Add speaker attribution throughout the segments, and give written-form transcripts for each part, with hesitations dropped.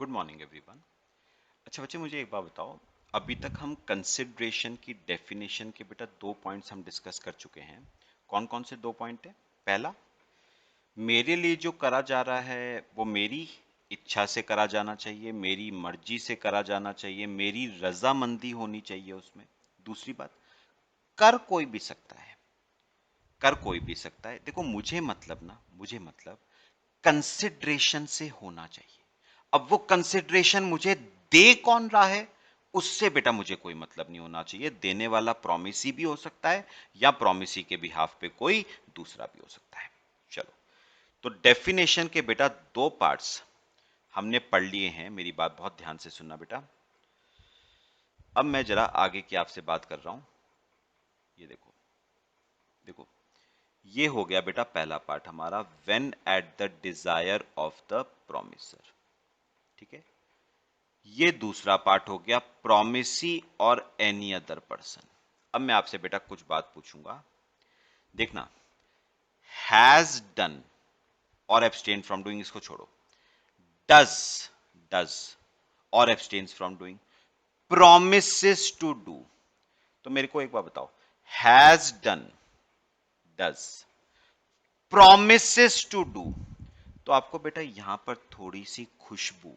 Speaker 1: Good morning everyone. अच्छा बच्चे, मुझे एक बात बताओ। अभी तक हम कंसिडरेशन की डेफिनेशन के बेटा दो पॉइंट्स हम डिस्कस कर चुके हैं। कौन कौन से दो पॉइंट है? पहला, मेरे लिए जो करा जा रहा है वो मेरी इच्छा से करा जाना चाहिए, मेरी मर्जी से करा जाना चाहिए, मेरी रजामंदी होनी चाहिए उसमें। दूसरी बात, कर कोई भी सकता है, कर कोई भी सकता है। देखो मुझे मतलब कंसिडरेशन से होना चाहिए। अब वो कंसिडरेशन मुझे दे कौन रहा है उससे बेटा मुझे कोई मतलब नहीं होना चाहिए। देने वाला प्रॉमिसी भी हो सकता है या प्रॉमिसी के बिहाफ पे कोई दूसरा भी हो सकता है। चलो, तो डेफिनेशन के बेटा दो पार्ट्स हमने पढ़ लिए हैं। मेरी बात बहुत ध्यान से सुनना बेटा। अब मैं जरा आगे की आपसे बात कर रहा हूं। ये देखो, देखो, ये हो गया बेटा पहला पार्ट हमारा, when at the desire of the promisor. ठीक है। ये दूसरा पार्ट हो गया प्रोमिसी और एनी अदर पर्सन। अब मैं आपसे बेटा कुछ बात पूछूंगा, देखना। हैज डन और एब्सटेन फ्रॉम डूइंग इसको छोड़ो। डज, डज और abstains from doing. Promises to do. तो मेरे को एक बात बताओ, has done, does, promises to do. तो आपको बेटा यहां पर थोड़ी सी खुशबू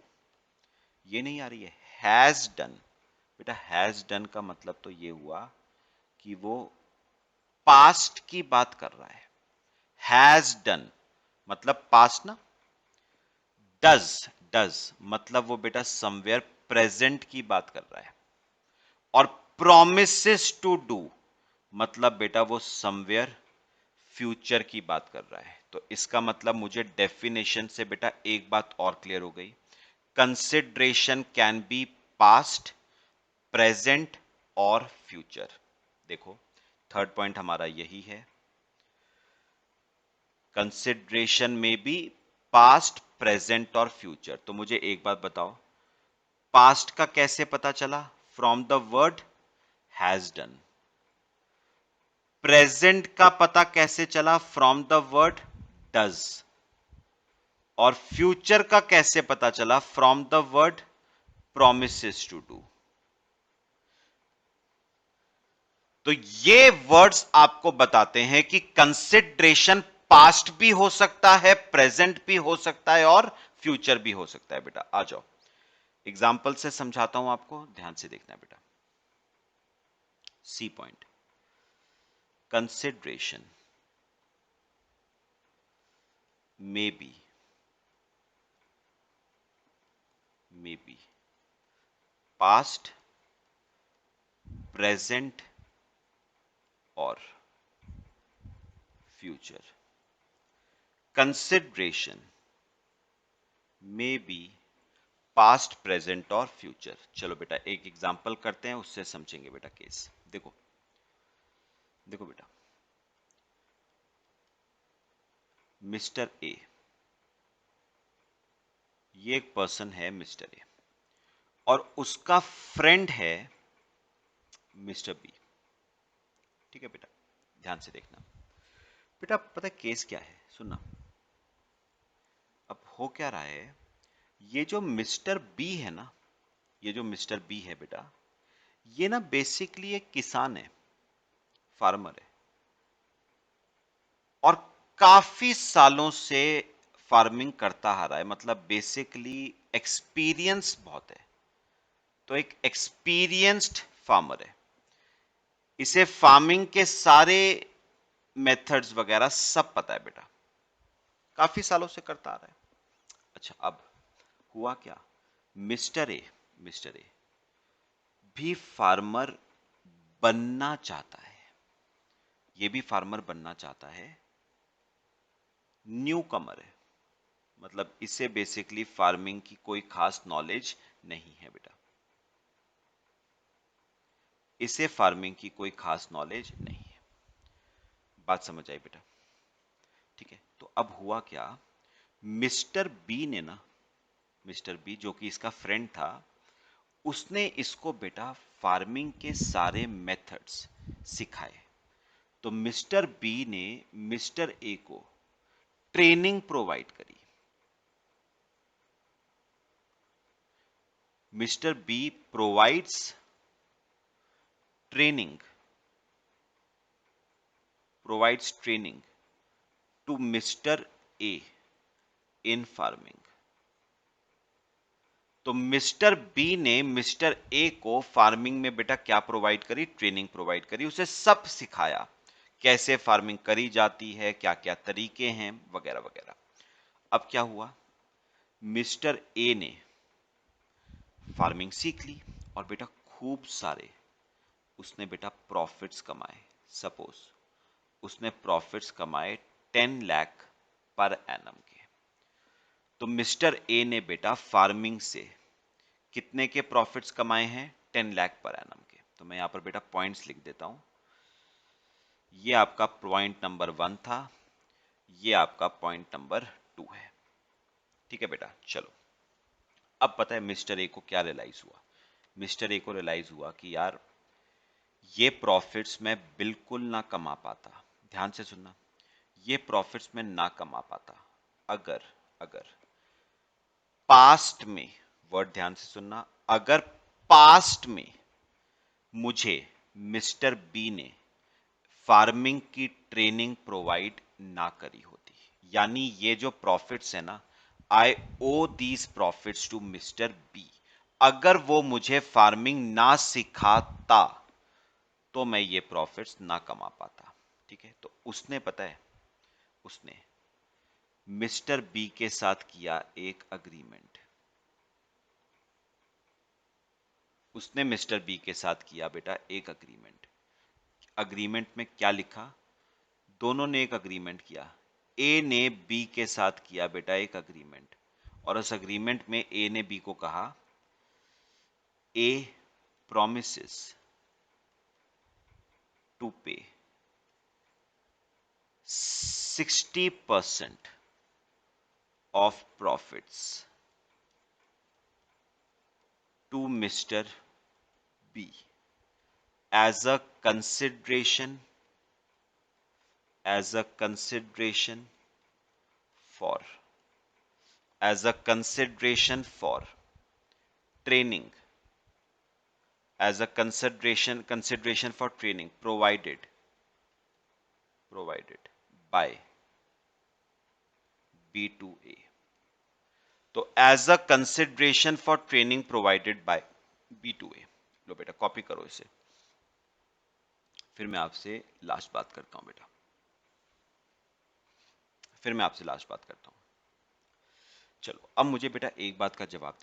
Speaker 1: ये नहीं आ रही है? हैज डन, बेटा हैज डन का मतलब तो ये हुआ कि वो पास्ट की बात कर रहा है। हैज डन मतलब पास्ट ना। डज, डज मतलब वो बेटा समवेयर प्रेजेंट की बात कर रहा है। और प्रोमिसेस टू डू मतलब बेटा वो समवेयर फ्यूचर की बात कर रहा है। तो इसका मतलब मुझे डेफिनेशन से बेटा एक बात और क्लियर हो गई, consideration can be past, present और फ्यूचर। देखो, थर्ड पॉइंट हमारा यही है, कंसिडरेशन में भी पास्ट, प्रेजेंट और फ्यूचर। तो मुझे एक बात बताओ, पास्ट का कैसे पता चला? From the word has done. Present का पता कैसे चला? From the word does. और फ्यूचर का कैसे पता चला? From the word promises to do. तो ये वर्ड्स आपको बताते हैं कि कंसिडरेशन पास्ट भी हो सकता है, प्रेजेंट भी हो सकता है और फ्यूचर भी हो सकता है। बेटा आ जाओ, एग्जाम्पल से समझाता हूं आपको, ध्यान से देखना बेटा। C point, consideration may be past, present और future. Consideration may be past, present और फ्यूचर। चलो बेटा एक एग्जांपल करते हैं, उससे समझेंगे बेटा केस। देखो, देखो बेटा, मिस्टर ए, ये एक पर्सन है मिस्टर ए, और उसका फ्रेंड है मिस्टर बी। ठीक है बेटा, ध्यान से देखना बेटा। पता है केस क्या है? सुनना। अब हो क्या रहा है, ये जो मिस्टर बी है ना, ये जो मिस्टर बी है बेटा, ये ना बेसिकली एक किसान है, फार्मर है, और काफी सालों से फार्मिंग करता आ रहा है। मतलब बेसिकली एक्सपीरियंस बहुत है। तो एक एक्सपीरियंस्ड फार्मर है, इसे फार्मिंग के सारे मेथड्स वगैरह सब पता है बेटा, काफी सालों से करता आ रहा है। अच्छा, अब हुआ क्या, मिस्टर ए, मिस्टर ए भी फार्मर बनना चाहता है। ये भी फार्मर बनना चाहता है, न्यू कमर है, मतलब इसे बेसिकली फार्मिंग की कोई खास नॉलेज नहीं है बेटा, इसे फार्मिंग की कोई खास नॉलेज नहीं है। बात समझ आई बेटा? ठीक है। तो अब हुआ क्या, मिस्टर बी ने ना, मिस्टर बी जो कि इसका फ्रेंड था, उसने इसको बेटा फार्मिंग के सारे मेथड्स सिखाए। तो मिस्टर बी ने मिस्टर ए को ट्रेनिंग प्रोवाइड करी। Mister B provides training to mister A in farming. तो मिस्टर बी ने मिस्टर ए को फार्मिंग में बेटा क्या प्रोवाइड करी? ट्रेनिंग प्रोवाइड करी, उसे सब सिखाया कैसे फार्मिंग करी जाती है, क्या क्या तरीके हैं वगैरह वगैरह। अब क्या हुआ, मिस्टर ए ने फार्मिंग सीख ली और बेटा खूब सारे उसने बेटा प्रॉफिट्स कमाए। सपोज उसने प्रॉफिट्स कमाए 10 लाख पर एनम के। तो मिस्टर ए ने बेटा फार्मिंग से कितने के प्रॉफिट्स कमाए हैं? 10 लाख पर एनम के। तो मैं यहां पर बेटा पॉइंट्स लिख देता हूं। ये आपका पॉइंट नंबर 1 था, ये आपका पॉइंट नंबर 2 है। ठीक है बेटा, चलो अब पता है मिस्टर ए को क्या रियलाइज हुआ। मिस्टर ए को रियलाइज हुआ कि यार ये प्रॉफिट्स मैं बिल्कुल ना कमा पाता। ध्यान से सुनना, ये प्रॉफिट्स में ना कमा पाता अगर अगर पास्ट में, वर्ड ध्यान से सुनना, अगर पास्ट में मुझे मिस्टर बी ने फार्मिंग की ट्रेनिंग प्रोवाइड ना करी होती। यानी ये जो प्रॉफिट्स है ना, I owe these profits to mister B. अगर वो मुझे फार्मिंग ना सिखाता तो मैं ये प्रॉफिट्स ना कमा पाता। ठीक है, तो उसने पता है, उसने मिस्टर बी के साथ किया एक अग्रीमेंट। उसने मिस्टर बी के साथ किया बेटा एक अग्रीमेंट। अग्रीमेंट में क्या लिखा? दोनों ने एक अग्रीमेंट किया। ए ने बी के साथ किया बेटा एक अग्रीमेंट, और उस अग्रीमेंट में ए ने बी को कहा, ए promises to pay 60% of profits to Mr. B as a consideration for training, as a consideration for training provided by B to A। तो as a consideration for training provided by B to A. लो बेटा copy करो इसे, फिर मैं आपसे last बात करता हूं बेटा, चलो अब मुझे बेटा एक बात का जवाब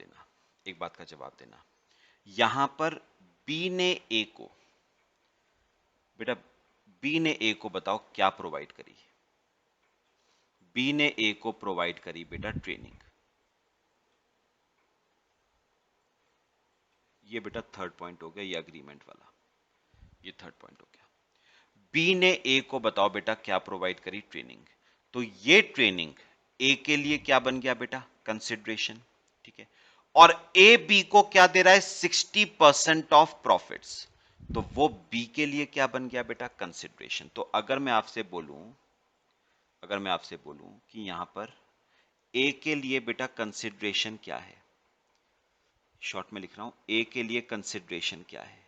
Speaker 1: देना, यहां पर बी ने ए को, बेटा बी ने ए को बताओ क्या प्रोवाइड करी? बी ने ए को प्रोवाइड करी बेटा ट्रेनिंग। ये बेटा थर्ड पॉइंट हो गया, ये अग्रीमेंट वाला, ये थर्ड पॉइंट हो गया। बी ने ए को बताओ बेटा क्या प्रोवाइड करी? ट्रेनिंग। तो ये ट्रेनिंग ए के लिए क्या बन गया बेटा? कंसिडरेशन। ठीक है, और ए बी को क्या दे रहा है? 60% ऑफ प्रॉफिट्स। तो वो बी के लिए क्या बन गया बेटा? कंसिडरेशन। तो अगर मैं आपसे बोलूं कि यहां पर ए के लिए बेटा कंसिडरेशन क्या है, शॉर्ट में लिख रहा हूं, ए के लिए कंसिडरेशन क्या है?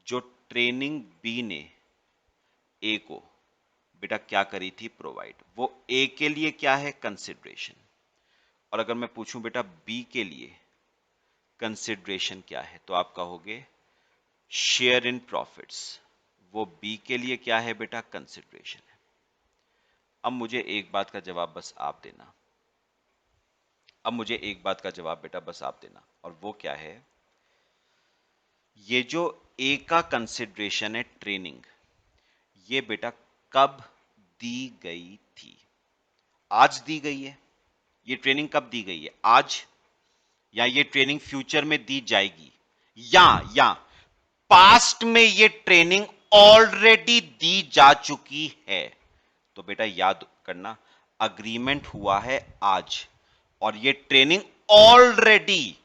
Speaker 1: जो ट्रेनिंग बी ने ए को बेटा क्या करी थी? प्रोवाइड। वो ए के लिए क्या है? कंसिडरेशन। और अगर मैं पूछूं बेटा बी के लिए कंसिडरेशन क्या है, तो आप कहोगे शेयर इन प्रॉफिट्स। वो बी के लिए क्या है बेटा? कंसिडरेशन है। अब मुझे एक बात का जवाब बस आप देना, बेटा बस आप देना, और वो क्या है? ये जो ए का कंसिडरेशन है ट्रेनिंग, ये बेटा कब दी गई थी? आज दी गई है। ये ट्रेनिंग कब दी गई है? आज? या ये ट्रेनिंग फ्यूचर में दी जाएगी? या पास्ट में ये ट्रेनिंग ऑलरेडी दी जा चुकी है? तो बेटा याद करना, अग्रीमेंट हुआ है आज, और ये ट्रेनिंग ऑलरेडी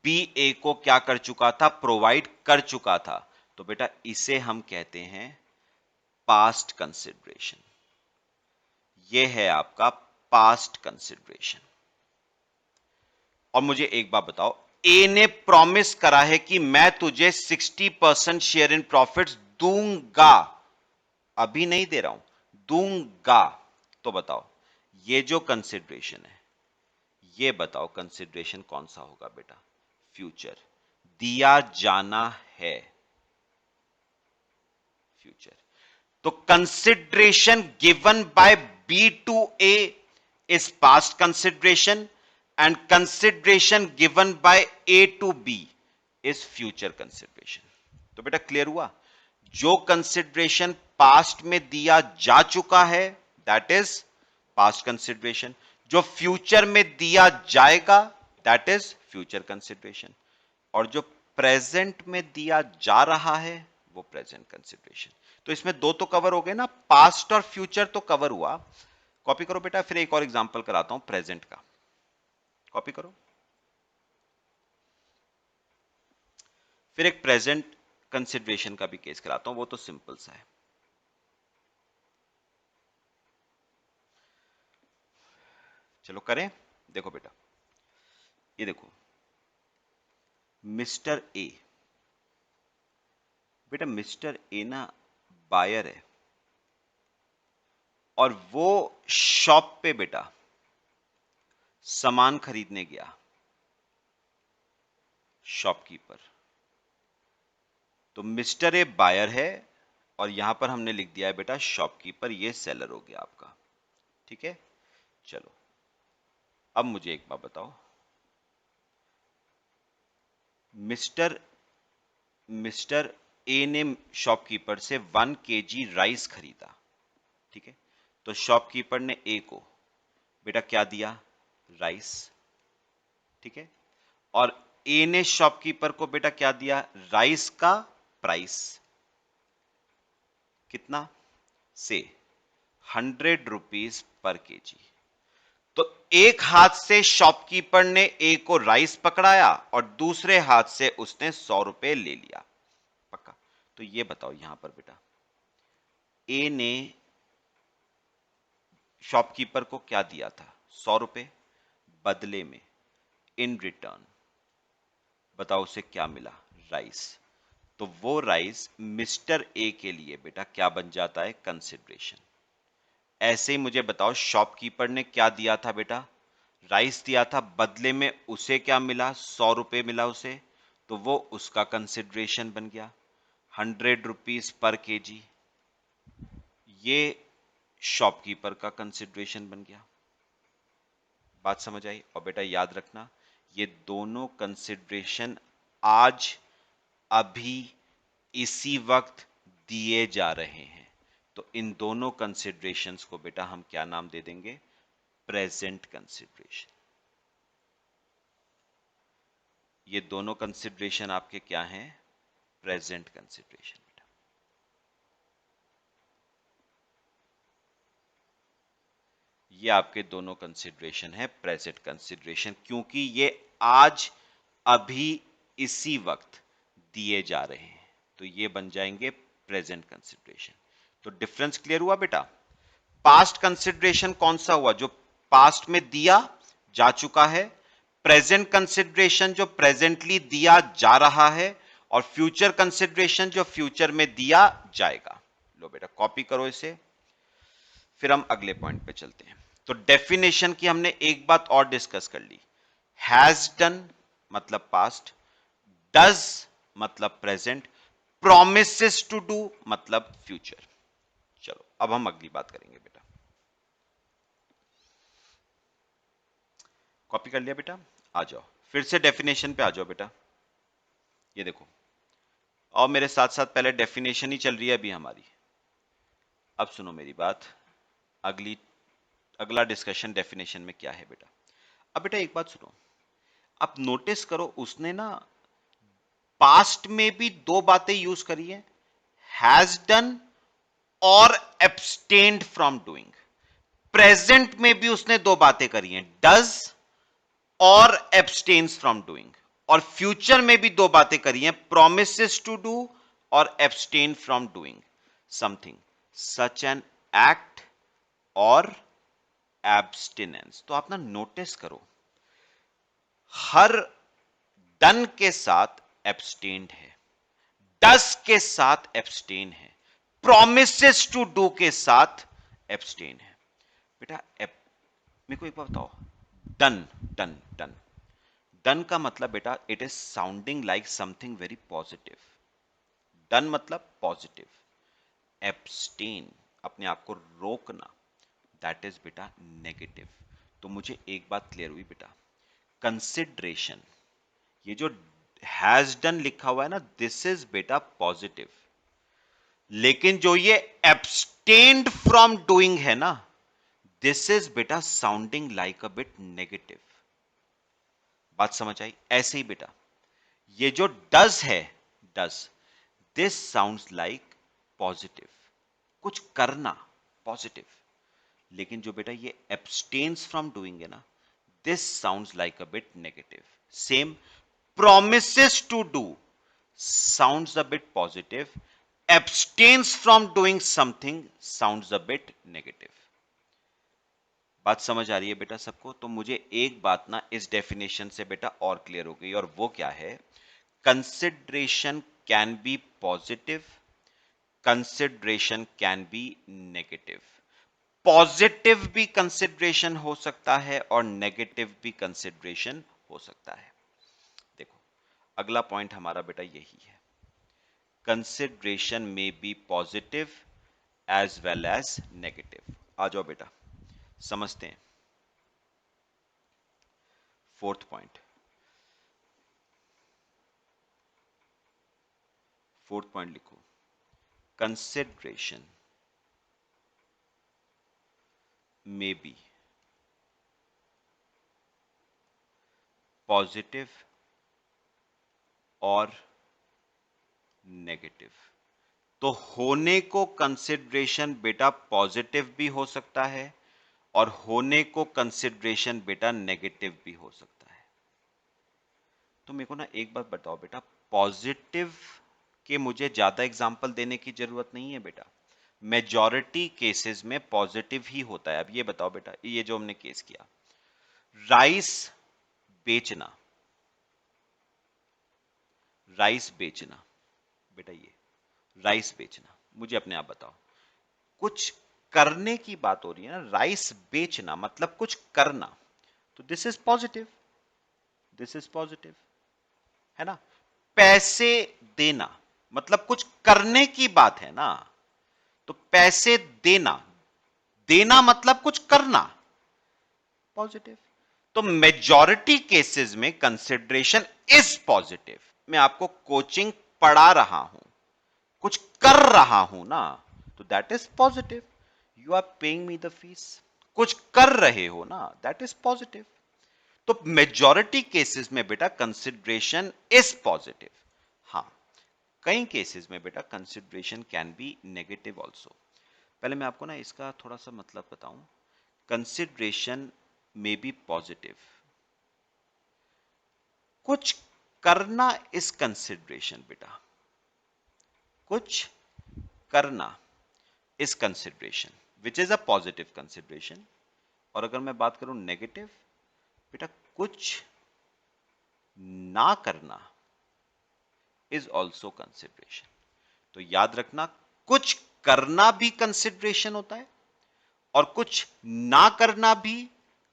Speaker 1: बी ए को क्या कर चुका था? प्रोवाइड कर चुका था। तो बेटा इसे हम कहते हैं पास्ट कंसिडरेशन। ये है आपका पास्ट कंसिडरेशन। और मुझे एक बात बताओ, ए ने प्रॉमिस करा है कि मैं तुझे 60% शेयर इन प्रॉफिट्स दूंगा, अभी नहीं दे रहा हूं, दूंगा। तो बताओ ये जो कंसिडरेशन है, ये बताओ कंसिडरेशन कौन सा होगा बेटा? फ्यूचर, दिया जाना है फ्यूचर। तो consideration given by B to A is past consideration and consideration given by A to B is future consideration. तो बेटा क्लियर हुआ? जो कंसिडरेशन पास्ट में दिया जा चुका है दैट इज पास्ट कंसिडरेशन, जो फ्यूचर में दिया जाएगा दैट इज फ्यूचर कंसिडरेशन, और जो प्रेजेंट में दिया जा रहा है वो प्रेजेंट कंसिडरेशन। तो इसमें दो तो कवर हो गए ना, पास्ट और फ्यूचर तो कवर हुआ। कॉपी करो बेटा, फिर एक और एग्जांपल कराता हूं प्रेजेंट का, कॉपी करो। फिर एक प्रेजेंट कंसिडरेशन का भी केस कराता हूं, वो तो सिंपल सा है। चलो करें। देखो बेटा, ये देखो मिस्टर ए, बेटा मिस्टर ए ना बायर है, और वो शॉप पे बेटा सामान खरीदने गया, शॉपकीपर। तो मिस्टर ए बायर है और यहां पर हमने लिख दिया है बेटा शॉपकीपर, ये सेलर हो गया आपका, ठीक है। चलो अब मुझे एक बात बताओ, मिस्टर मिस्टर ए ने शॉपकीपर से 1 kg राइस खरीदा, ठीक है। तो शॉपकीपर ने ए को बेटा क्या दिया? राइस, ठीक है। और ए ने शॉपकीपर को बेटा क्या दिया? राइस का प्राइस कितना? से 100 रुपीज पर केजी। तो एक हाथ से शॉपकीपर ने ए को राइस पकड़ाया और दूसरे हाथ से उसने 100 रुपए ले लिया, पक्का। तो ये बताओ यहां पर बेटा ए ने शॉपकीपर को क्या दिया था? 100 रुपए, बदले में इन रिटर्न बताओ उसे क्या मिला? राइस। तो वो राइस मिस्टर ए के लिए बेटा क्या बन जाता है? कंसिडरेशन। ऐसे ही मुझे बताओ शॉपकीपर ने क्या दिया था बेटा? राइस दिया था, बदले में उसे क्या मिला? 100 रुपए मिला उसे, तो वो उसका कंसिडरेशन बन गया 100 रुपीज पर केजी, ये शॉपकीपर का कंसिडरेशन बन गया। बात समझ आई? और बेटा याद रखना ये दोनों कंसिडरेशन आज अभी इसी वक्त दिए जा रहे हैं, तो इन दोनों कंसिडरेशंस को बेटा हम क्या नाम दे देंगे? Present consideration. ये दोनों कंसिडरेशन आपके क्या हैं? प्रेजेंट कंसिडरेशन बेटा। ये आपके दोनों कंसिडरेशन है प्रेजेंट कंसिडरेशन, क्योंकि ये आज अभी इसी वक्त दिए जा रहे हैं, तो ये बन जाएंगे प्रेजेंट कंसिडरेशन। तो डिफरेंस क्लियर हुआ बेटा? पास्ट कंसिडरेशन कौन सा हुआ? जो पास्ट में दिया जा चुका है। प्रेजेंट कंसिडरेशन जो प्रेजेंटली दिया जा रहा है। और फ्यूचर कंसिडरेशन जो फ्यूचर में दिया जाएगा। लो बेटा कॉपी करो इसे, फिर हम अगले पॉइंट पे चलते हैं। तो डेफिनेशन की हमने एक बात और डिस्कस कर ली, हैज डन मतलब पास्ट, डज मतलब प्रेजेंट, प्रोमिसेस टू डू मतलब फ्यूचर। चलो अब हम अगली बात करेंगे बेटा। कॉपी कर लिया बेटा? आ जाओ फिर से डेफिनेशन पे आ जाओ बेटा। ये देखो, और मेरे साथ साथ पहले डेफिनेशन ही चल रही है अभी हमारी। अब सुनो मेरी बात, अगली अगला डिस्कशन डेफिनेशन में क्या है बेटा। अब बेटा एक बात सुनो, आप नोटिस करो उसने ना पास्ट में भी दो बातें यूज करी है, हैज डन और एब्सटेन्ड फ्रॉम डूइंग। प्रेजेंट में भी उसने दो बातें करी हैं, डज और एब्सटेन्स फ्रॉम डूइंग। और फ्यूचर में भी दो बातें करी हैं, प्रोमिसेस टू डू और abstain from doing something such an act और एब्सटिनेंस। तो आप ना नोटिस करो, हर डन के साथ एब्सटेन्ड है, डस के साथ एब्सटेन है, प्रोमिसेस टू डू के साथ एब्सटेन है। बेटा मेरे को एक बात बताओ, डन डन डन डन का मतलब बेटा it is sounding like something very positive. Done मतलब पॉजिटिव, एब्सटेन अपने आप को रोकना, दैट इज बेटा नेगेटिव। तो मुझे एक बात क्लियर हुई बेटा, कंसिडरेशन, ये जो हैज डन लिखा हुआ है ना, दिस इज बेटा पॉजिटिव, लेकिन जो ये एब्सटेन्ड फ्रॉम डूइंग है ना, दिस इज बेटा sounding like a bit negative. बात समझ आई? ऐसे ही बेटा ये जो डज है, does, this sounds like positive, कुछ करना पॉजिटिव, लेकिन जो बेटा ये एब्सटेन्स फ्रॉम डूइंग है ना, this sounds like a bit negative. Same, promises to do sounds a bit positive, abstains from doing something sounds a bit negative। बात समझ आ रही है बेटा सबको? तो मुझे एक बात ना इस डेफिनेशन से बेटा और क्लियर हो गई, और वो क्या है, consideration can be positive, consideration can be negative. Positive भी कंसिडरेशन हो सकता है और नेगेटिव भी कंसिडरेशन हो सकता है। देखो अगला पॉइंट हमारा बेटा यही है, कंसिडरेशन में B positive as well as negative. आ जाओ बेटा समझते हैं। फोर्थ पॉइंट, फोर्थ पॉइंट लिखो, कंसिडरेशन में बी पॉजिटिव और नेगेटिव। तो होने को कंसिडरेशन बेटा पॉजिटिव भी हो सकता है और होने को कंसिडरेशन बेटा नेगेटिव भी हो सकता है। तो मेरे को ना एक बात बताओ बेटा, पॉजिटिव के मुझे ज्यादा एग्जांपल देने की जरूरत नहीं है बेटा, मेजॉरिटी केसेस में पॉजिटिव ही होता है। अब ये बताओ बेटा, ये जो हमने केस किया, राइस बेचना, राइस बेचना बेटा, ये राइस बेचना, मुझे अपने आप बताओ, कुछ करने की बात हो रही है ना, राइस बेचना मतलब कुछ करना, तो this is positive, this is positive, है ना। पैसे देना मतलब कुछ करने की बात है ना, तो पैसे देना, देना मतलब कुछ करना, पॉजिटिव। तो मेजॉरिटी केसेस में कंसिडरेशन इज पॉजिटिव। मैं आपको कोचिंग पढ़ा रहा हूं, कुछ कर रहा हूं ना, तो that is positive. You are paying me the fees, कुछ कर रहे हो ना, दैट इज पॉजिटिव। तो मेजॉरिटी केसेस में बेटा कंसिडरेशन इज पॉजिटिव। हाँ, कई केसेस में बेटा consideration can be negative also. पहले मैं आपको ना इसका थोड़ा सा मतलब बताऊं, कंसिडरेशन में बी पॉजिटिव, कुछ करना इज कंसिडरेशन बेटा, कुछ करना is consideration which is a positive consideration. और अगर मैं बात करूं नेगेटिव, बेटा कुछ ना करना इज ऑल्सो कंसिडरेशन। तो याद रखना, कुछ करना भी कंसिडरेशन होता है और कुछ ना करना भी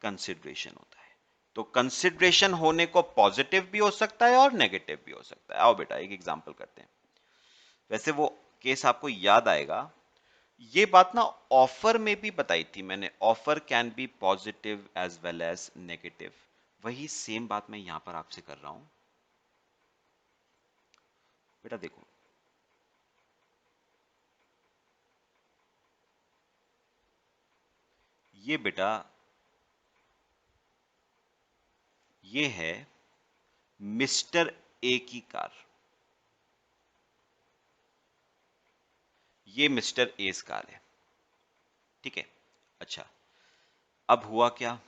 Speaker 1: कंसिडरेशन होता है। तो कंसिडरेशन होने को पॉजिटिव भी हो सकता है और नेगेटिव भी हो सकता है। आओ बेटा एक एग्जांपल करते हैं। वैसे वो केस आपको याद आएगा, ये बात ना ऑफर में भी बताई थी मैंने, offer can be positive as well as negative. वही सेम बात मैं यहां पर आपसे कर रहा हूं। बेटा देखो, ये बेटा ये है मिस्टर ए की कार, ये मिस्टर एस कार है, ठीक है। अच्छा, अब हुआ क्या,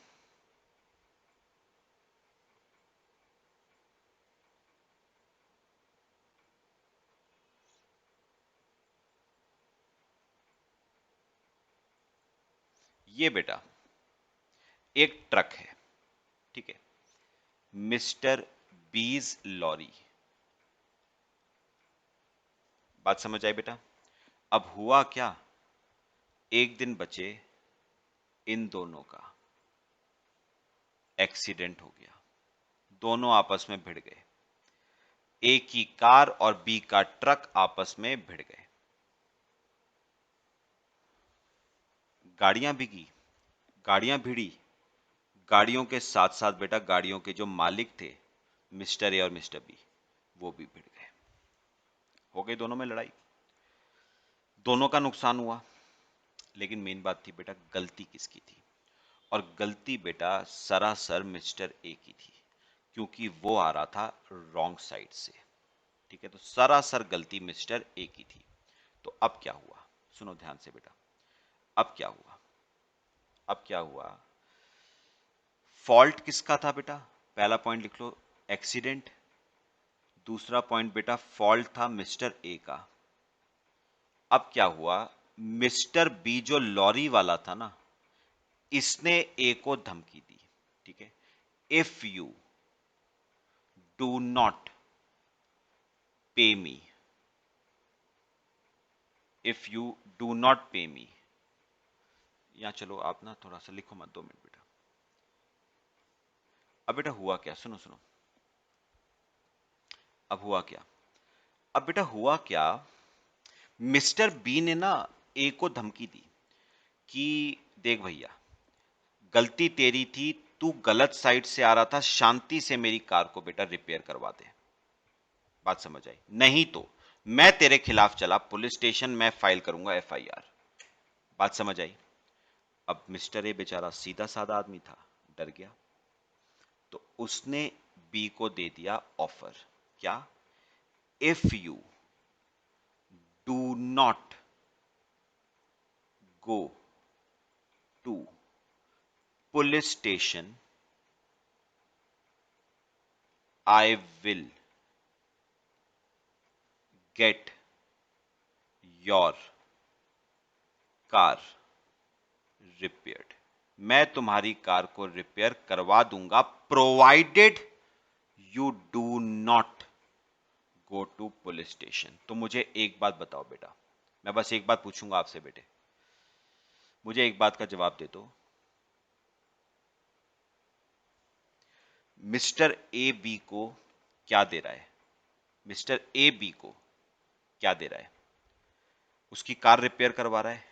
Speaker 1: ये बेटा एक ट्रक है, ठीक है। मिस्टर बीज लॉरी। बात समझ आई बेटा? अब हुआ क्या, एक दिन बचे इन दोनों का एक्सीडेंट हो गया, दोनों आपस में भिड़ गए, ए की कार और बी का ट्रक आपस में भिड़ गए, गाड़ियां भिगी, गाड़ियां भिड़ी, गाड़ियों के साथ साथ बेटा गाड़ियों के जो मालिक थे मिस्टर ए और मिस्टर बी वो भी भिड़ गए, हो गई दोनों में लड़ाई, दोनों का नुकसान हुआ। लेकिन मेन बात थी बेटा गलती किसकी थी, और गलती बेटा सरासर मिस्टर ए की थी, क्योंकि वो आ रहा था रॉन्ग साइड से। ठीक है, तो सरासर गलती मिस्टर ए की थी। तो अब क्या हुआ, सुनो ध्यान से बेटा, अब क्या हुआ, अब क्या हुआ, फॉल्ट किसका था बेटा, पहला पॉइंट लिख लो एक्सीडेंट, दूसरा पॉइंट बेटा फॉल्ट था मिस्टर ए का। अब क्या हुआ, मिस्टर बी जो लॉरी वाला था ना, इसने ए को धमकी दी। ठीक है, इफ यू डू नॉट पे मी, इफ यू डू नॉट पे मी, या चलो आप ना थोड़ा सा लिखो मत, 2 मिनट बेटा। अब बेटा हुआ क्या, सुनो सुनो, अब हुआ क्या, अब बेटा हुआ क्या, मिस्टर बी ने ना ए को धमकी दी कि देख भैया गलती तेरी थी, तू गलत साइड से आ रहा था, शांति से मेरी कार को बेटा रिपेयर करवा दे। बात समझ आई? नहीं तो मैं तेरे खिलाफ चला पुलिस स्टेशन में फाइल करूंगा एफआईआर। बात समझ आई? अब मिस्टर ए बेचारा सीधा साधा आदमी था, डर गया, तो उसने बी को दे दिया ऑफर, क्या, if you do not go to police station I will get your car repaired, मैं तुम्हारी कार को रिपेयर करवा दूंगा, provided you do not go to police station. तो मुझे एक बात बताओ बेटा, मैं बस एक बात पूछूंगा आपसे बेटे, मुझे एक बात का जवाब दे दो, मिस्टर ए बी को क्या दे रहा है, मिस्टर ए बी को क्या दे रहा है, उसकी कार रिपेयर करवा रहा है,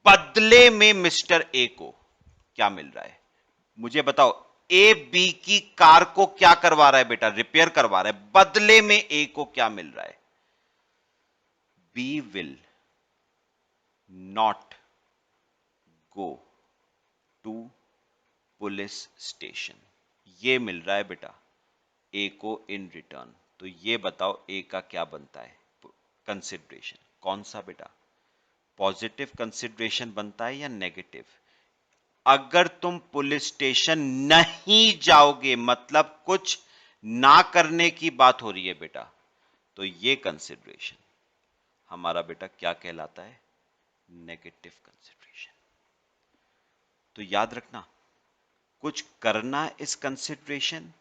Speaker 1: बदले में मिस्टर ए को क्या मिल रहा है, मुझे बताओ, ए बी की कार को क्या करवा रहा है बेटा, रिपेयर करवा रहा है, बदले में ए को क्या मिल रहा है, B will not go to police station, ये मिल रहा है बेटा ए को इन रिटर्न। तो ये बताओ ए का क्या बनता है कंसिडरेशन, कौन सा बेटा, पॉजिटिव कंसिडरेशन बनता है या नेगेटिव? अगर तुम पुलिस स्टेशन नहीं जाओगे, मतलब कुछ ना करने की बात हो रही है बेटा, तो ये कंसिडरेशन हमारा बेटा क्या कहलाता है, नेगेटिव कंसिडरेशन। तो याद रखना, कुछ करना इज कंसिडरेशन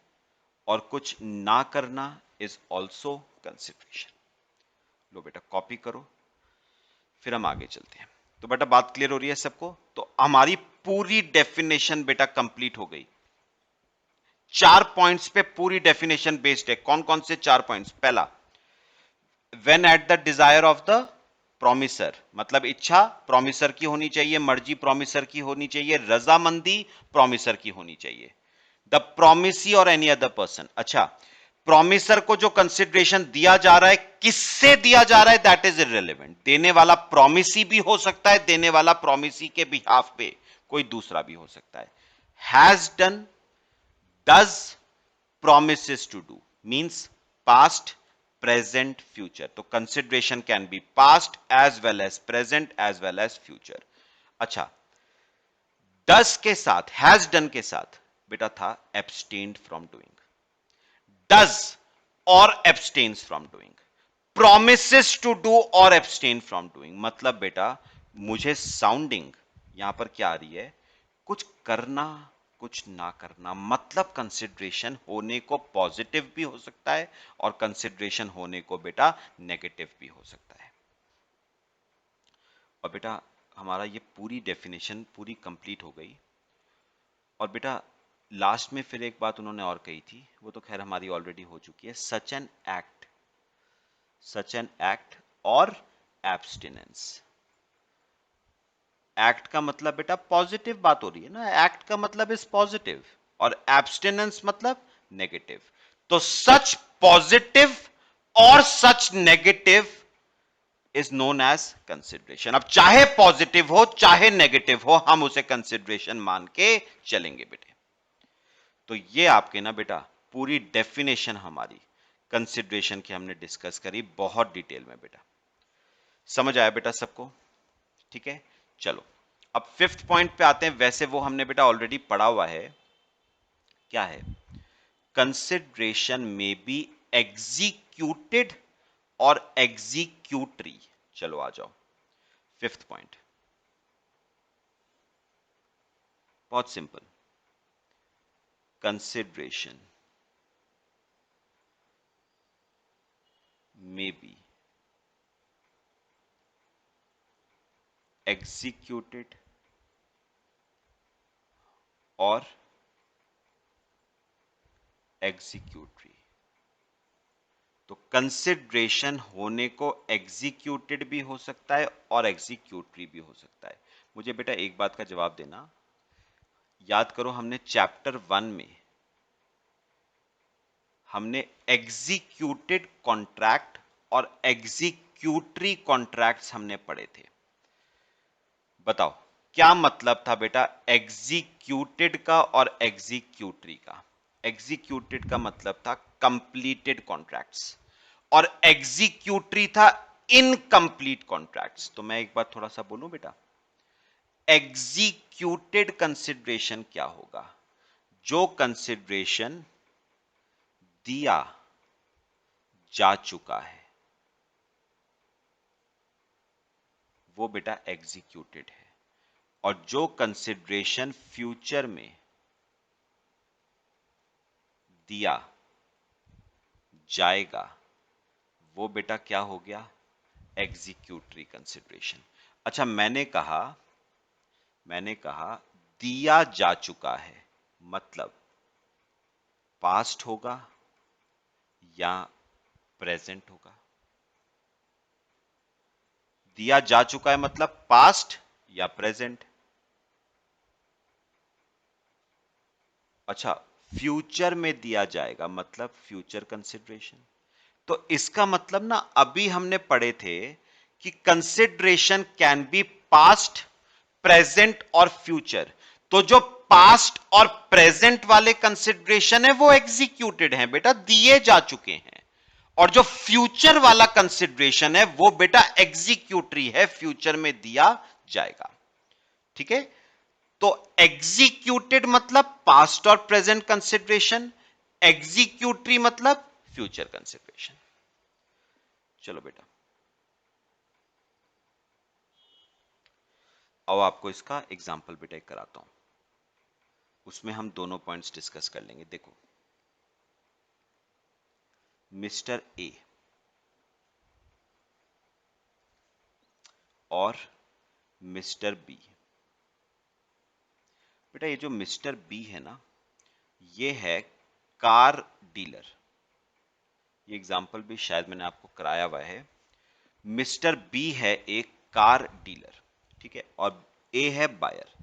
Speaker 1: और कुछ ना करना इज ऑल्सो कंसिडरेशन। लो बेटा कॉपी करो, फिर हम आगे चलते हैं। तो बेटा बात क्लियर हो रही है सबको? तो हमारी पूरी डेफिनेशन बेटा कंप्लीट हो गई, 4 पॉइंट्स पे पूरी डेफिनेशन बेस्ड है। कौन कौन से 4 पॉइंट्स? पहला, when at the desire of the promisor, मतलब इच्छा प्रोमिसर की होनी चाहिए, मर्जी प्रोमिसर की होनी चाहिए, रजामंदी प्रोमिसर की होनी चाहिए, द प्रोमिसी और एनी अदर पर्सन। अच्छा, प्रोमिसर को जो कंसिडरेशन दिया जा रहा है, किससे दिया जा रहा है, दैट इज इररिलेवेंट। देने वाला प्रोमिसी भी हो सकता है, देने वाला प्रोमिसी के बिहाफ पे कोई दूसरा भी हो सकता है। Has done, does, promises to do means past, present, future. तो consideration can be past as well as present as well as future. अच्छा, does के साथ, has done के साथ बेटा था abstained from doing, does और abstains from doing, promises to do और abstain from doing। मतलब बेटा मुझे sounding यहां पर क्या आ रही है, कुछ करना कुछ ना करना, मतलब कंसिडरेशन होने को पॉजिटिव भी हो सकता है और कंसिडरेशन होने को बेटा नेगेटिव भी हो सकता है। और बेटा हमारा ये पूरी डेफिनेशन पूरी कंप्लीट हो गई। और बेटा लास्ट में फिर एक बात उन्होंने और कही थी, वो तो खैर हमारी ऑलरेडी हो चुकी है, सच एन एक्ट और एब्स्टिनेंस। एक्ट का मतलब बेटा पॉजिटिव बात हो रही है ना, एक्ट का मतलब इज पॉजिटिव, और एब्स्टिनेंस मतलब नेगेटिव। तो सच पॉजिटिव और such negative is known as consideration. अब चाहे पॉजिटिव हो चाहे नेगेटिव हो, हम उसे कंसिडरेशन मान के चलेंगे बेटे। तो ये आपके ना बेटा पूरी डेफिनेशन हमारी कंसिडरेशन की हमने डिस्कस करी बहुत डिटेल में बेटा। समझ आया बेटा सबको? ठीक है, चलो अब फिफ्थ पॉइंट पे आते हैं। वैसे वो हमने बेटा ऑलरेडी पढ़ा हुआ है, क्या है? कंसिडरेशन में बी एग्जीक्यूटेड और एग्जीक्यूटरी। चलो आ जाओ, फिफ्थ पॉइंट बहुत सिंपल। कंसिडरेशन में बी एग्जीक्यूटेड और एग्जीक्यूटरी। तो कंसिडरेशन होने को एग्जीक्यूटेड भी हो सकता है और एग्जीक्यूटरी भी हो सकता है। मुझे बेटा एक बात का जवाब देना, याद करो हमने चैप्टर 1 में हमने एग्जीक्यूटेड कॉन्ट्रैक्ट और एग्जीक्यूटरी कॉन्ट्रैक्ट्स हमने पढ़े थे। बताओ क्या मतलब था बेटा एग्जीक्यूटेड का और एग्जीक्यूटरी का? एग्जीक्यूटेड का मतलब था कंप्लीटेड कॉन्ट्रैक्ट्स और एग्जीक्यूटरी था इनकम्प्लीट कॉन्ट्रैक्ट्स। तो मैं एक बात थोड़ा सा बोलूं बेटा, एग्जीक्यूटेड कंसिडरेशन क्या होगा? जो कंसिडरेशन दिया जा चुका है वो बेटा एग्जीक्यूटेड है, और जो कंसिडरेशन फ्यूचर में दिया जाएगा वो बेटा क्या हो गया? Executory consideration. अच्छा मैंने कहा दिया जा चुका है मतलब पास्ट होगा या प्रेजेंट होगा? दिया जा चुका है मतलब पास्ट या प्रेजेंट? अच्छा, फ्यूचर में दिया जाएगा मतलब फ्यूचर कंसिडरेशन। तो इसका मतलब ना अभी हमने पढ़े थे कि consideration can be past, present और फ्यूचर। तो जो पास्ट और प्रेजेंट वाले कंसिडरेशन है वो एग्जीक्यूटेड है बेटा, दिए जा चुके हैं। और जो फ्यूचर वाला कंसिडरेशन है वो बेटा एग्जीक्यूटरी है, फ्यूचर में दिया जाएगा। ठीक है, तो एग्जीक्यूटेड मतलब पास्ट और प्रेजेंट कंसिडरेशन, एग्जीक्यूटरी मतलब फ्यूचर कंसिडरेशन। चलो बेटा अब आपको इसका एग्जाम्पल बेटा एक कराता हूं, उसमें हम दोनों पॉइंट्स डिस्कस कर लेंगे। देखो मिस्टर ए और मिस्टर बी। बेटा ये जो मिस्टर बी है ना, ये है कार डीलर। ये एग्जाम्पल भी शायद मैंने आपको कराया हुआ है। मिस्टर बी है एक कार डीलर, ठीक है, और ए है बायर।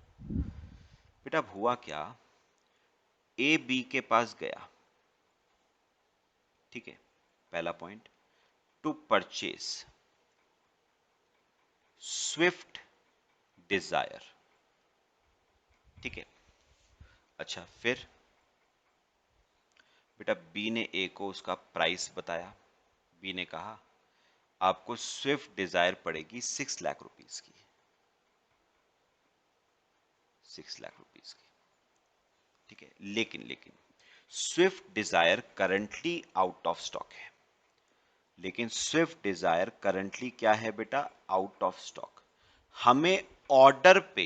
Speaker 1: बेटा अब हुआ क्या, ए बी के पास गया, ठीक है, पहला point, to purchase Swift Dzire. ठीक है, अच्छा फिर बेटा बी ने ए को उसका प्राइस बताया। बी ने कहा आपको स्विफ्ट डिजायर पड़ेगी 6 लाख रुपीस की, 6 लाख रुपीस की। ठीक है, लेकिन लेकिन Swift Dzire currently out of stock है। लेकिन स्विफ्ट डिजायर करंटली क्या है बेटा? Out of stock. हमें ऑर्डर पे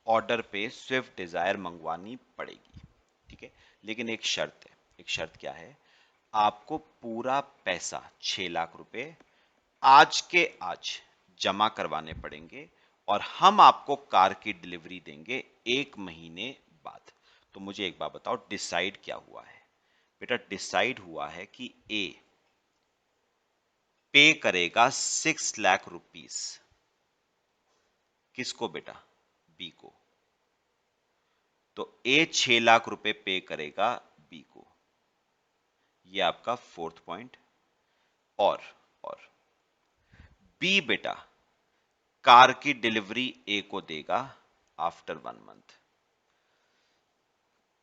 Speaker 1: ऑर्डर पे स्विफ्ट डिजायर मंगवानी पड़ेगी, ठीक है। लेकिन एक शर्त है। एक शर्त क्या है? आपको पूरा पैसा 6 लाख रुपए आज के आज जमा करवाने पड़ेंगे और हम आपको कार की डिलीवरी देंगे 1 महीने बाद। तो मुझे एक बात बताओ, डिसाइड क्या हुआ है? बेटा डिसाइड हुआ है कि ए पे करेगा 6 लाख रुपीस। किसको बेटा? बी को। तो ए 6 लाख रुपए पे करेगा बी को। ये आपका फोर्थ पॉइंट। और बी बेटा कार की डिलीवरी ए को देगा after 1 month.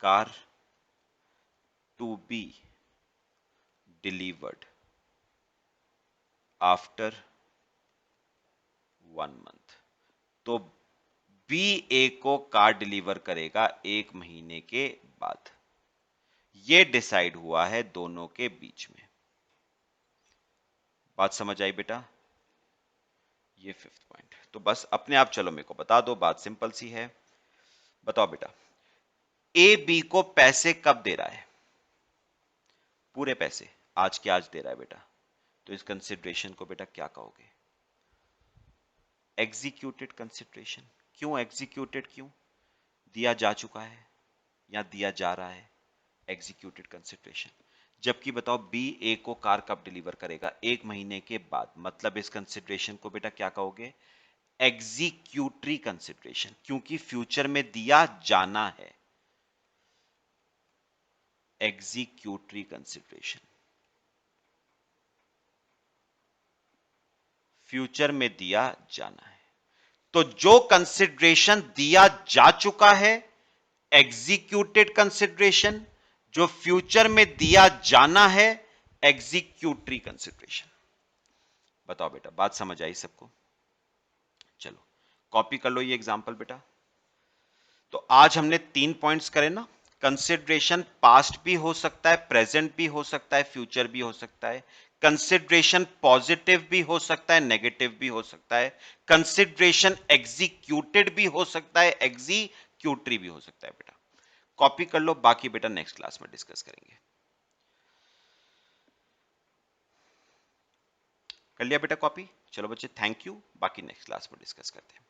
Speaker 1: Car to be delivered after 1 month. तो बी ए को कार डिलीवर करेगा 1 महीने के बाद। यह डिसाइड हुआ है दोनों के बीच में। बात समझ आई बेटा? ये फिफ्थ पॉइंट। तो बस अपने आप चलो मेरे को बता दो, बात सिंपल सी है। बताओ बेटा, ए बी को पैसे कब दे रहा है? पूरे पैसे आज के आज दे रहा है बेटा। तो इस कंसिडरेशन को बेटा क्या कहोगे? Executed consideration. क्यों एग्जीक्यूटेड? क्यों? दिया जा चुका है या दिया जा रहा है, एग्जीक्यूटेड कंसिडरेशन। जबकि बताओ बी ए को कार कब डिलीवर करेगा? 1 महीने के बाद। मतलब इस कंसिडरेशन को बेटा क्या कहोगे? एग्जीक्यूटरी कंसिडरेशन, क्योंकि फ्यूचर में दिया जाना है। एग्जीक्यूटरी कंसिडरेशन, फ्यूचर में दिया जाना है। तो जो कंसिडरेशन दिया जा चुका है एग्जीक्यूटेड कंसिडरेशन, जो फ्यूचर में दिया जाना है एग्जीक्यूटरी कंसिडरेशन। बताओ बेटा, बात समझ आई सबको? चलो कॉपी कर लो ये एग्जांपल बेटा। तो आज हमने 3 पॉइंट्स करे ना। कंसिडरेशन पास्ट भी हो सकता है, प्रेजेंट भी हो सकता है, फ्यूचर भी हो सकता है। कंसिडरेशन पॉजिटिव भी हो सकता है, नेगेटिव भी हो सकता है। कंसिडरेशन एग्जीक्यूटेड भी हो सकता है, एग्जीक्यूटरी भी हो सकता है बेटा। कॉपी कर लो, बाकी बेटा नेक्स्ट क्लास में डिस्कस करेंगे। कर लिया बेटा कॉपी? चलो बच्चे थैंक यू, बाकी नेक्स्ट क्लास में डिस्कस करते हैं।